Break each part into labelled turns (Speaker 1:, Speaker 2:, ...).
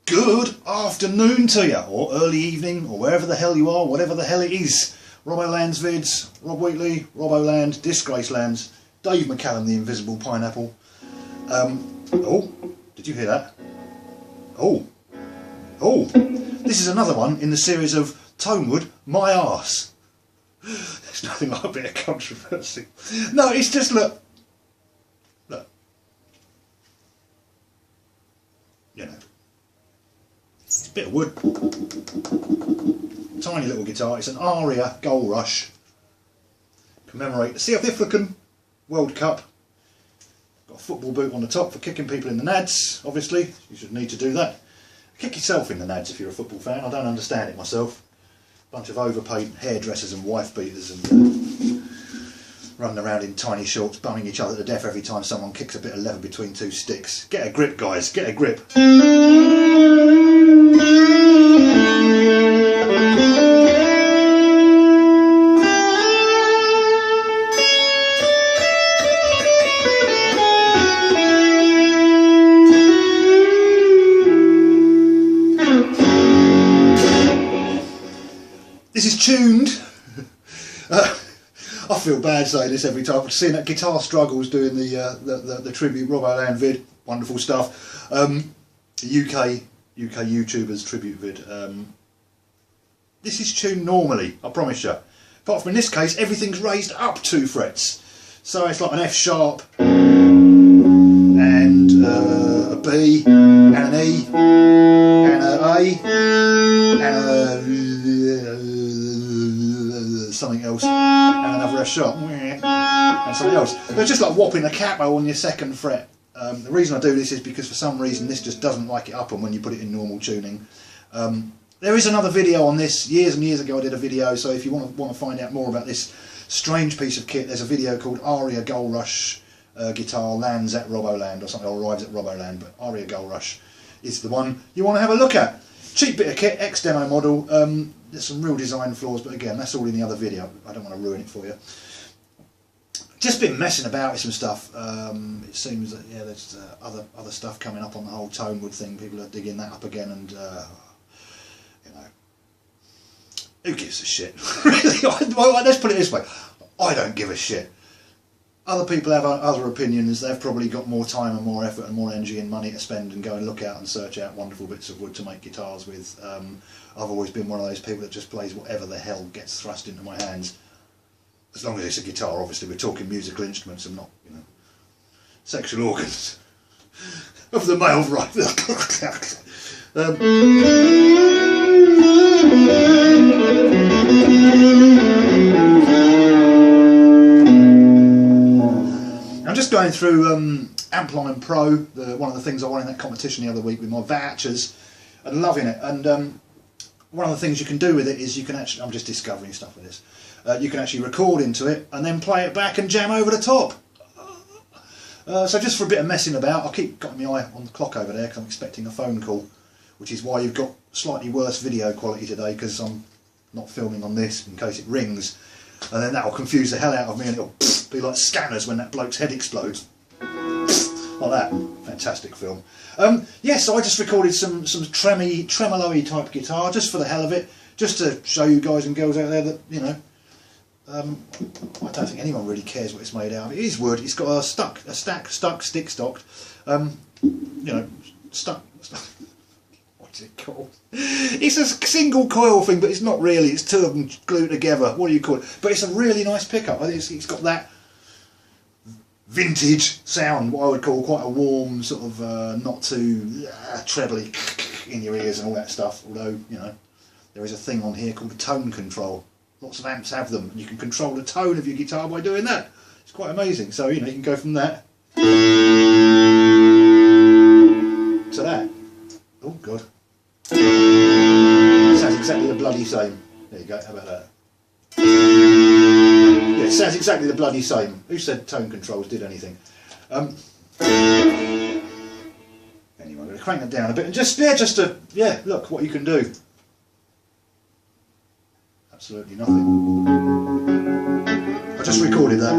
Speaker 1: Good afternoon to you, or early evening, or wherever the hell you are, whatever the hell it is. Roboland's vids, Rob Wheatley, Roboland, Disgracelands, Dave McCallum, the Invisible Pineapple. Oh, did you hear that? Oh, this is another one in the series of Tonewood, my arse. There's nothing like a bit of controversy. No, it's just, look. You know. It's a bit of wood. Tiny little guitar. It's an Aria Goal Rush. Commemorate the South African World Cup. Got a football boot on the top for kicking people in the nads, obviously. You should need to do that. Kick yourself in the nads if you're a football fan. I don't understand it myself. Bunch of overpaid hairdressers and wife beaters and running around in tiny shorts, bumming each other to death every time someone kicks a bit of leather between two sticks. Get a grip, guys, get a grip. This is tuned. I feel bad saying this every time, but seeing that Guitar Struggles doing the tribute Roboland vid, wonderful stuff. UK YouTubers tribute vid. This is tuned normally, I promise you. Apart from in this case, everything's raised up 2 frets, so it's like an F sharp and a B and an E and an A and a something else, and another F sharp, and something else. They're just like whopping a capo on your 2nd fret. The reason I do this is because for some reason this just doesn't like it up on when you put it in normal tuning. There is another video on this. Years and years ago I did a video, so if you want to find out more about this strange piece of kit, there's a video called Aria Goal Rush guitar lands at Roboland or something, or arrives at Roboland, but Aria Goal Rush is the one you want to have a look at. Cheap bit of kit, ex-demo model. There's some real design flaws, but again, that's all in the other video. I don't want to ruin it for you. Just been messing about with some stuff. It seems that there's other stuff coming up on the whole Tonewood thing. People are digging that up again, and you know, who gives a shit? Really, let's put it this way: I don't give a shit. Other people have other opinions. They've probably got more time and more effort and more energy and money to spend and go and look out and search out wonderful bits of wood to make guitars with. I've always been one of those people that just plays whatever the hell gets thrust into my hands. As long as it's a guitar, obviously. We're talking musical instruments and not, you know, sexual organs of the male variety. I'm just going through Ampline Pro, one of the things I won in that competition the other week with my vouchers, and loving it. And one of the things you can do with it is you can actually, I'm just discovering stuff with this, you can actually record into it and then play it back and jam over the top. So just for a bit of messing about, I keep got my eye on the clock over there because I'm expecting a phone call, which is why you've got slightly worse video quality today, because I'm not filming on this in case it rings, and then that'll confuse the hell out of me and it'll be like Scanners when that bloke's head explodes. Like that. Fantastic film. Yeah, so I just recorded some tremolo-y type guitar just for the hell of it, just to show you guys and girls out there that, you know, I don't think anyone really cares what it's made out of. It is wood. It's got a stick stocked, you know, stuck. What's it called? It's a single coil thing, but it's not really. It's 2 of them glued together. What do you call it? But it's a really nice pickup. I think it's got that vintage sound, what I would call quite a warm, sort of not too trebly in your ears and all that stuff. Although, you know, there is a thing on here called a tone control. Lots of amps have them, and you can control the tone of your guitar by doing that. It's quite amazing. So, you know, you can go from that to that. Oh God, it sounds exactly the bloody same. There you go. How about that? Yeah, it sounds exactly the bloody same. Who said tone controls did anything? Anyway, I'm going to crank that down a bit and just look what you can do. Absolutely nothing. I just recorded that.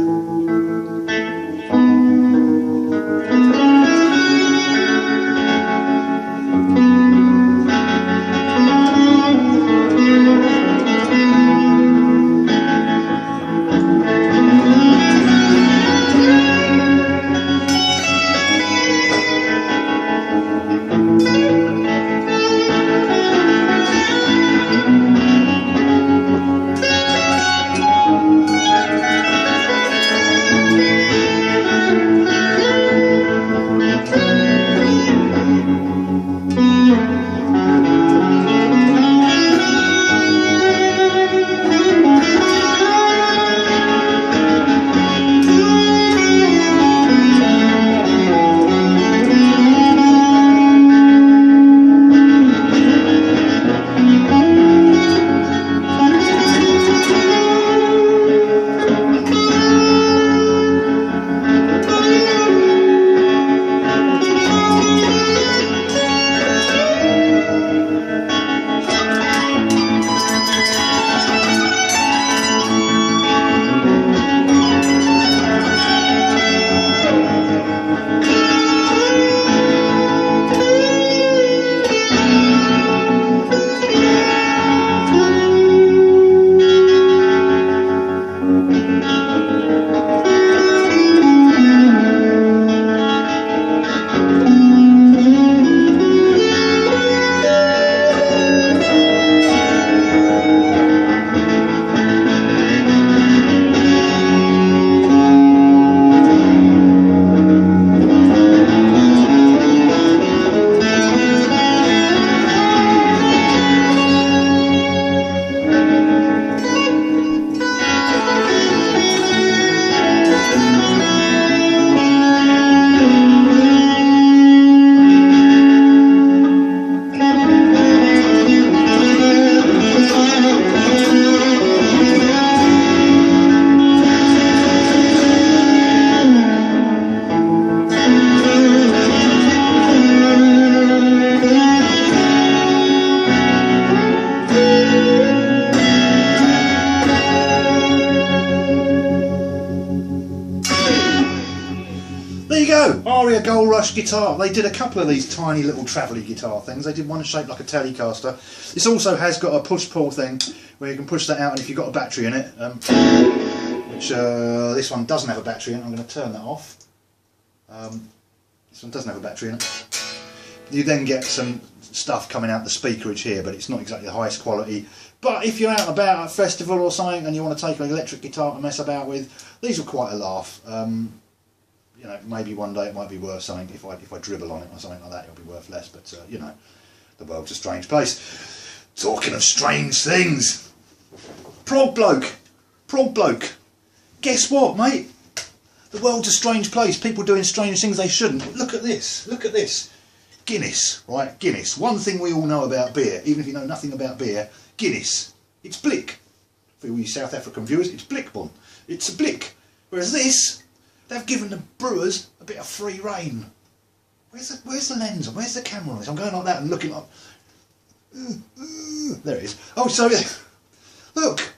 Speaker 1: guitar. They did a couple of these tiny little travelly guitar things. They did one shaped like a Telecaster. This also has got a push-pull thing where you can push that out, and if you've got a battery in it, which this one doesn't have a battery in it, I'm going to turn that off. This one doesn't have a battery in it. You then get some stuff coming out the speakerage here, but it's not exactly the highest quality. But if you're out and about at a festival or something and you want to take an electric guitar to mess about with, these are quite a laugh. You know, maybe one day it might be worth something. If I dribble on it or something like that, it'll be worth less. But you know, the world's a strange place. Talking of strange things, prog bloke. Guess what, mate? The world's a strange place. People doing strange things they shouldn't. Look at this. Look at this. Guinness, right? Guinness. One thing we all know about beer, even if you know nothing about beer, Guinness. It's blick. For all you South African viewers, it's blickbon. It's a blick. Whereas this, they've given the brewers a bit of free rein. Where's the lens? Where's the camera on this? I'm going like that and looking like... There it is. Oh, so look.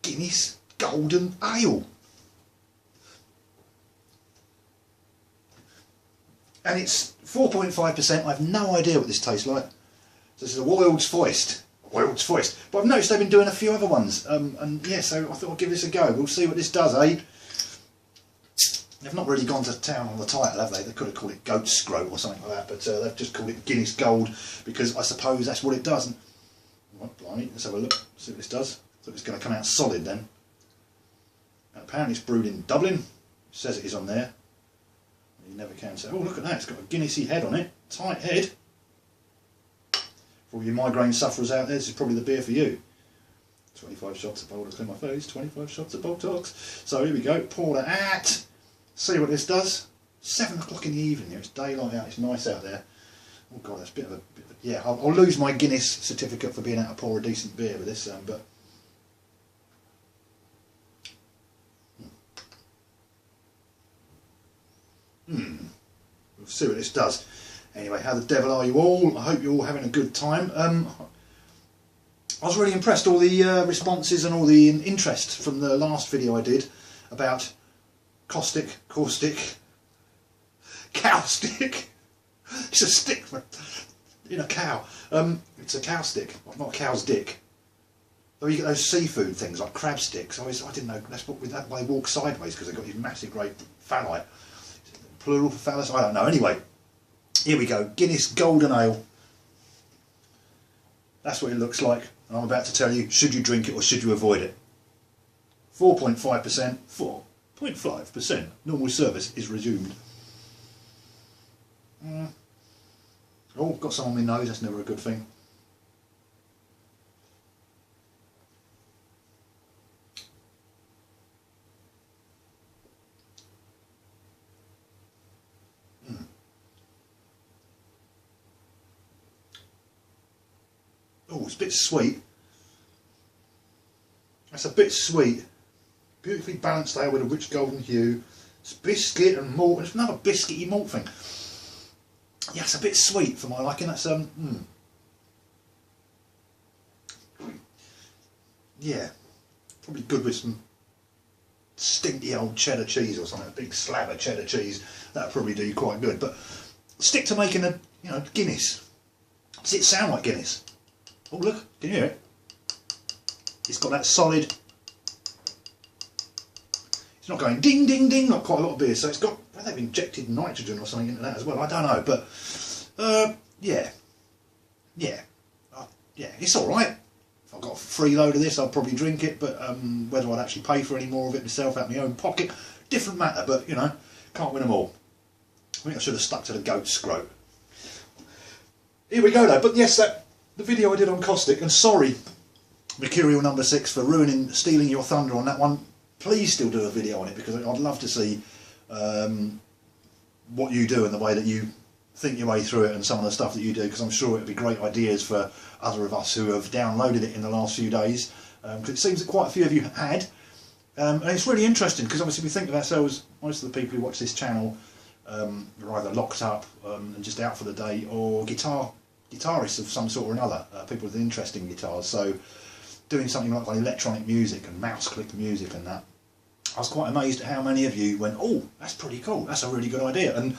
Speaker 1: Guinness Golden Ale. And it's 4.5%. I have no idea what this tastes like. So this is a World's Foist. World's Foist. But I've noticed they've been doing a few other ones. And yeah, so I thought I'd give this a go. We'll see what this does, eh? They've not really gone to town on the title, have they? They could have called it Goat Scroat or something like that, but they've just called it Guinness Gold because I suppose that's what it does. And, oh, blimey, let's have a look, see what this does. I thought it's going to come out solid then. And apparently it's brewed in Dublin. It says it is on there. You never can say, oh look at that, it's got a Guinnessy head on it. Tight head. For all you migraine sufferers out there, this is probably the beer for you. 25 shots of Botox in my face, 25 shots of Botox. So here we go, pour that out. See what this does. 7 o'clock in the evening, it's daylight out, it's nice out there. Oh god, that's a bit of a... yeah, I'll lose my Guinness certificate for being able to pour a decent beer with this, but... We'll see what this does. Anyway, how the devil are you all? I hope you're all having a good time. I was really impressed, all the responses and all the interest from the last video I did about caustic. It's a stick in a cow. It's a cow stick, not a cow's dick. Though you get those seafood things like crab sticks. I didn't know that's what with that they walk sideways because they've got these massive great phalli. Plural for phallus? I don't know. Anyway, here we go. Guinness Golden Ale. That's what it looks like. And I'm about to tell you, should you drink it or should you avoid it? 4.5%. 4.5%. Normal service is resumed. Oh, got some on my nose. That's never a good thing. Oh, it's a bit sweet. That's a bit sweet. Beautifully balanced ale with a rich golden hue. It's biscuit and malt. It's another biscuity malt thing. Yeah, it's a bit sweet for my liking. That's yeah, probably good with some stinky old cheddar cheese or something. A big slab of cheddar cheese. That'd probably do you quite good. But stick to making a Guinness. Does it sound like Guinness? Oh look, can you hear it? It's got that solid, it's not going ding ding ding like quite a lot of beers, so it's got, well, they've injected nitrogen or something into that as well, I don't know, but yeah, it's alright. If I got a free load of this I'll probably drink it, but whether I'd actually pay for any more of it myself out of my own pocket, different matter, but can't win them all. I think I should have stuck to the goat scroat. Here we go though, but yes, the video I did on caustic, and sorry Mercurial number 6 for stealing your thunder on that one. Please still do a video on it because I'd love to see what you do and the way that you think your way through it and some of the stuff that you do, because I'm sure it would be great ideas for other of us who have downloaded it in the last few days, because it seems that quite a few of you had, and it's really interesting because obviously we think of ourselves, most of the people who watch this channel are either locked up and just out for the day, or guitarists of some sort or another, people with interesting guitars, so doing something like electronic music and mouse click music and that, I was quite amazed at how many of you went, oh, that's pretty cool, that's a really good idea. And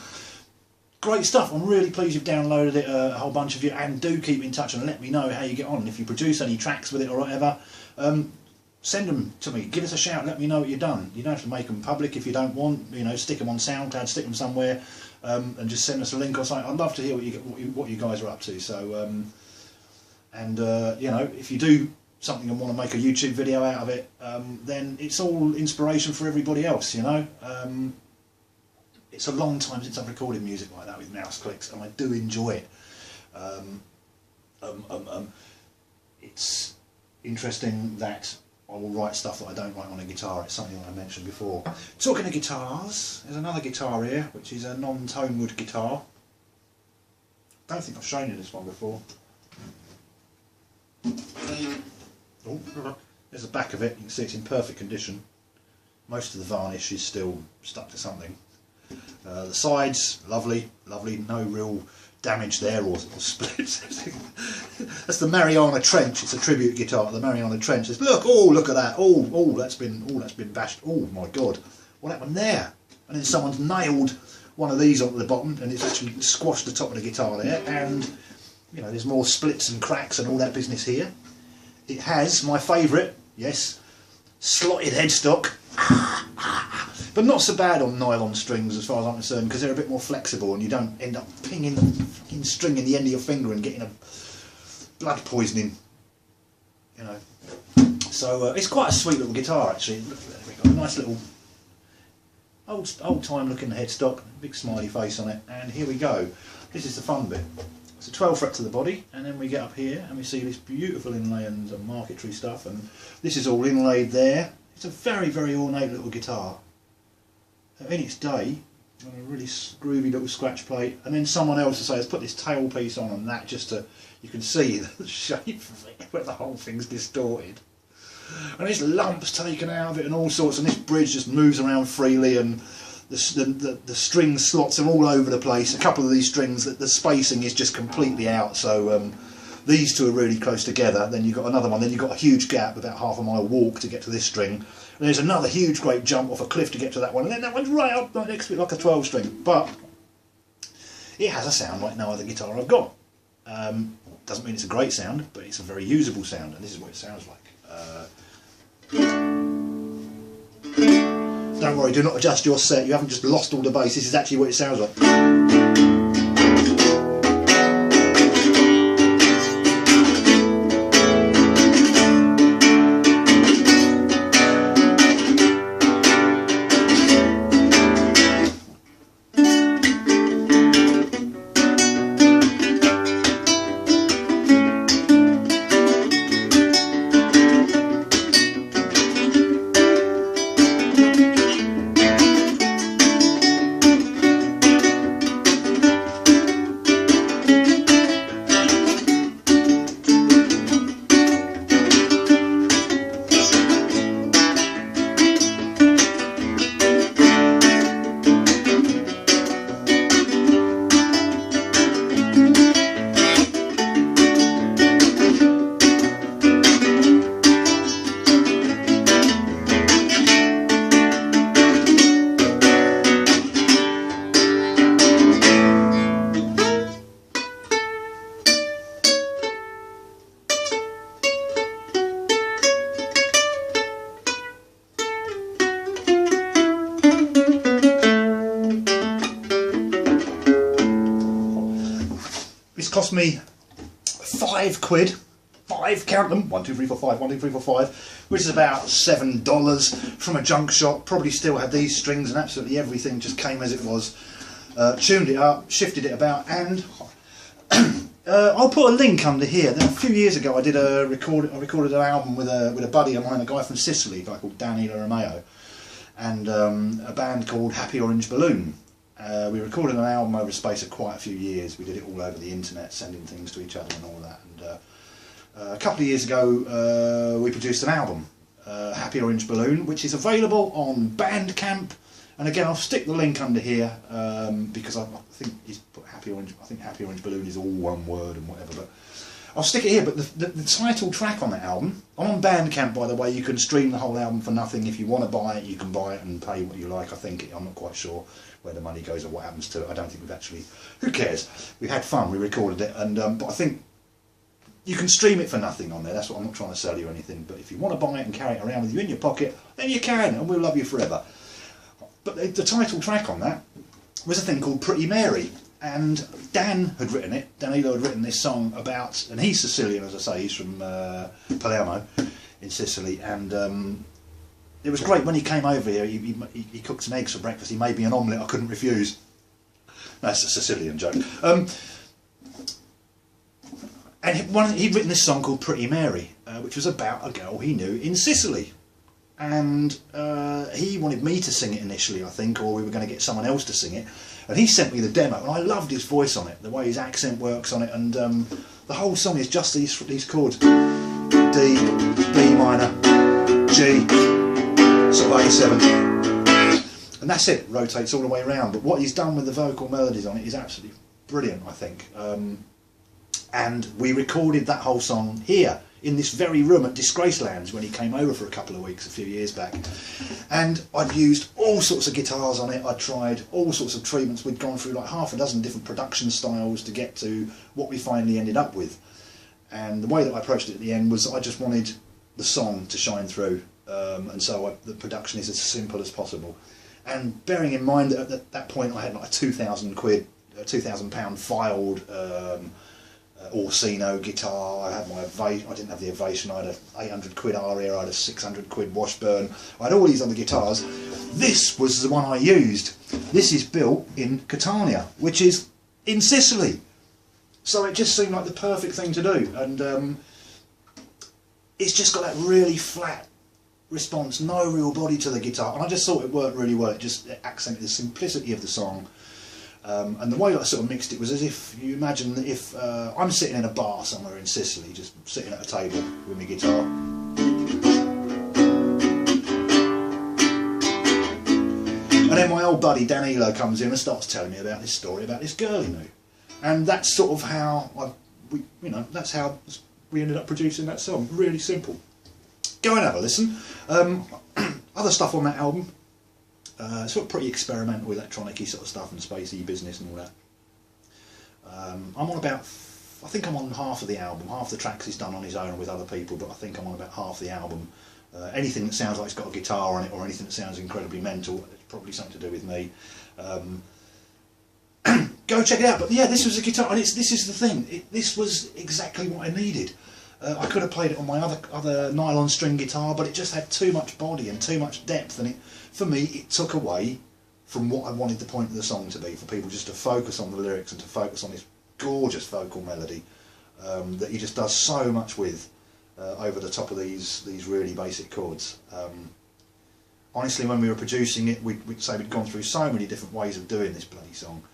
Speaker 1: great stuff. I'm really pleased you've downloaded it, a whole bunch of you, and do keep in touch and let me know how you get on. If you produce any tracks with it or whatever, send them to me, give us a shout, let me know what you've done. You don't have to make them public if you don't want, you know, stick them on SoundCloud, stick them somewhere, and just send us a link or something. I'd love to hear what you guys are up to. So, you know, if you do something and want to make a YouTube video out of it, then it's all inspiration for everybody else, you know. It's a long time since I've recorded music like that with mouse clicks, and I do enjoy it. It's interesting that I will write stuff that I don't write on a guitar. It's something that I mentioned before. Talking of guitars, there's another guitar here, which is a non-tone wood guitar. Don't think I've shown you this one before. Oh, there's the back of it. You can see it's in perfect condition. Most of the varnish is still stuck to something. The sides, lovely, lovely, no real damage there or splits. That's the Mariana Trench. It's a tribute guitar to the Mariana Trench. It's, look, oh, look at that. Oh, that's been bashed. Oh my God, what happened there? And then someone's nailed one of these onto the bottom, and it's actually squashed the top of the guitar there. And you know, there's more splits and cracks and all that business here. It has my favourite, yes, slotted headstock. But not so bad on nylon strings as far as I'm concerned, because they're a bit more flexible and you don't end up pinging fucking string in the end of your finger and getting a blood poisoning, you know. So it's quite a sweet little guitar actually. We've got a nice little old time looking headstock, big smiley face on it, and here we go. This is the fun bit. It's a 12 fret to the body, and then we get up here and we see this beautiful inlay and marquetry stuff, and this is all inlaid there. It's a very, very ornate little guitar. In its day, a really groovy little scratch plate, and then someone else will say, let's put this tailpiece on, and that just to, you can see the shape of it, where the whole thing's distorted. And there's lumps taken out of it and all sorts, and this bridge just moves around freely, and the string slots are all over the place. A couple of these strings, the spacing is just completely out, so these two are really close together. Then you've got another one, then you've got a huge gap, about half a mile walk to get to this string. And there's another huge great jump off a cliff to get to that one, and then that one's right up next to it like a 12 string. But it has a sound like no other guitar I've got. Doesn't mean it's a great sound, but it's a very usable sound, and this is what it sounds like. Don't worry, do not adjust your set, you haven't just lost all the bass, this is actually what it sounds like. Cost me £5, 5, count them, 1, 2, 3, 4, 5, 1, 2, 3, 4, 5, which is about $7 from a junk shop. Probably still had these strings and absolutely everything just came as it was. Tuned it up, shifted it about, and I'll put a link under here. Then a few years ago I recorded an album with a buddy of mine, a guy from Sicily, a guy called Danny Romeo, and a band called Happy Orange Balloon. We recorded an album over the space of quite a few years. We did it all over the internet, sending things to each other and all that. And a couple of years ago we produced an album, Happy Orange Balloon, which is available on Bandcamp. And again, I'll stick the link under here because I think he's put Happy Orange. I think Happy Orange Balloon is all one word and whatever. I'll stick it here, but the title track on that album, I'm on Bandcamp, by the way. You can stream the whole album for nothing. If you want to buy it, you can buy it and pay what you like. I think, I'm not quite sure where the money goes or what happens to it. I don't think we've actually, who cares? We had fun, we recorded it, and but I think you can stream it for nothing on there. That's what I'm not trying to sell you or anything, but if you want to buy it and carry it around with you in your pocket, then you can, and we'll love you forever. But the title track on that was a thing called Pretty Mary, and Dan had written it. Danilo had written this song about, and he's Sicilian, as I say, he's from Palermo in Sicily, and it was great when he came over here. He cooked some eggs for breakfast. He made me an omelette I couldn't refuse. That's a Sicilian joke. And he'd written this song called Pretty Mary, which was about a girl he knew in Sicily. And he wanted me to sing it initially, I think, or we were going to get someone else to sing it. And he sent me the demo, and I loved his voice on it, the way his accent works on it, and the whole song is just these chords: D, B minor, G, sort of A7, and that's it. Rotates all the way around. But what he's done with the vocal melodies on it is absolutely brilliant, I think. And we recorded that whole song here in this very room at Disgracelands when he came over for a couple of weeks a few years back. And I'd used all sorts of guitars on it. I'd tried all sorts of treatments. We'd gone through like half a dozen different production styles to get to what we finally ended up with. And the way that I approached it at the end was I just wanted the song to shine through, and so the production is as simple as possible. And bearing in mind that at that point I had like a £2,000 filed Orsino guitar. I had my I didn't have the Ovation. I had a 800 quid Aria. I had a 600 quid Washburn. I had all these other guitars. This was the one I used. This is built in Catania, which is in Sicily. So it just seemed like the perfect thing to do, and it's just got that really flat response, no real body to the guitar, and I just thought it worked really well. It just accented the simplicity of the song. And the way I sort of mixed it was as if you imagine that if I'm sitting in a bar somewhere in Sicily, just sitting at a table with my guitar, and then my old buddy Danilo comes in and starts telling me about this story about this girl he knew, and that's sort of how that's how we ended up producing that song. Really simple. Go and have a listen. Other stuff on that album. Sort of pretty experimental, electronic-y sort of stuff and spacey business and all that. I'm on about, I think I'm on half of the album. Half the tracks he's done on his own with other people, but I think I'm on about half the album. Anything that sounds like it's got a guitar on it, or anything that sounds incredibly mental, it's probably something to do with me. Go check it out. But yeah, this was a guitar, and this is the thing. This was exactly what I needed. I could have played it on my other nylon string guitar, but it just had too much body and too much depth, and for me it took away from what I wanted the point of the song to be, for people just to focus on the lyrics and to focus on this gorgeous vocal melody that he just does so much with over the top of these really basic chords. Honestly, when we were producing it, we'd say we'd gone through so many different ways of doing this bloody song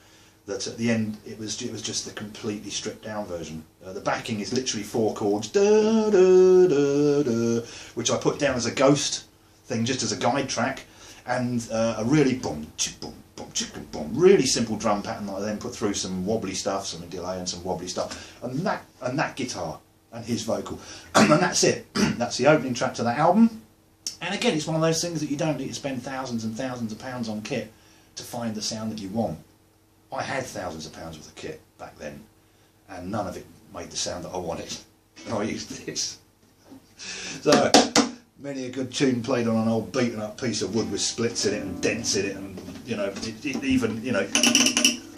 Speaker 1: that at the end it was just the completely stripped down version. The backing is literally 4 chords, da, da, da, da, which I put down as a ghost thing, just as a guide track, and a really boom, chick, boom, boom, chick, boom, really simple drum pattern that I then put through some wobbly stuff, some delay and some wobbly stuff, and that guitar and his vocal, and that's it. That's the opening track to that album. And again, it's one of those things that you don't need to spend thousands and thousands of pounds on kit to find the sound that you want. I had thousands of pounds worth of kit back then, and none of it made the sound that I wanted, and I used this. So, many a good tune played on an old beaten up piece of wood with splits in it and dents in it, and even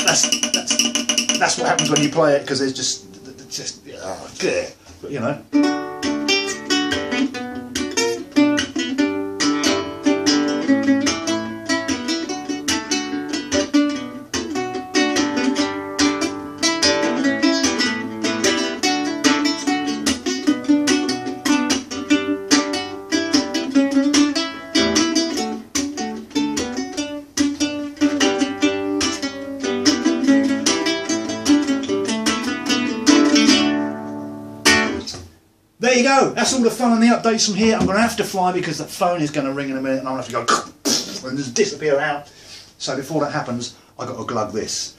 Speaker 1: that's what happens when you play it, because there's just good, but you know. There you go, that's all the fun and the updates from here. I'm going to have to fly because that phone is going to ring in a minute and I'm going to have to go and just disappear out. So before that happens, I've got to glug this.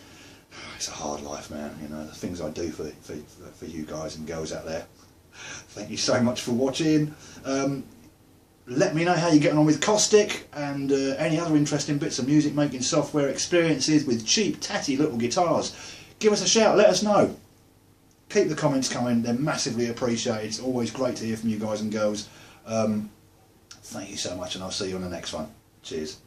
Speaker 1: It's a hard life, man, you know, the things I do for you guys and girls out there. Thank you so much for watching. Let me know how you're getting on with Caustic and any other interesting bits of music making software experiences with cheap, tatty little guitars. Give us a shout, let us know. Keep the comments coming, they're massively appreciated. It's always great to hear from you guys and girls. Thank you so much, and I'll see you on the next one. Cheers.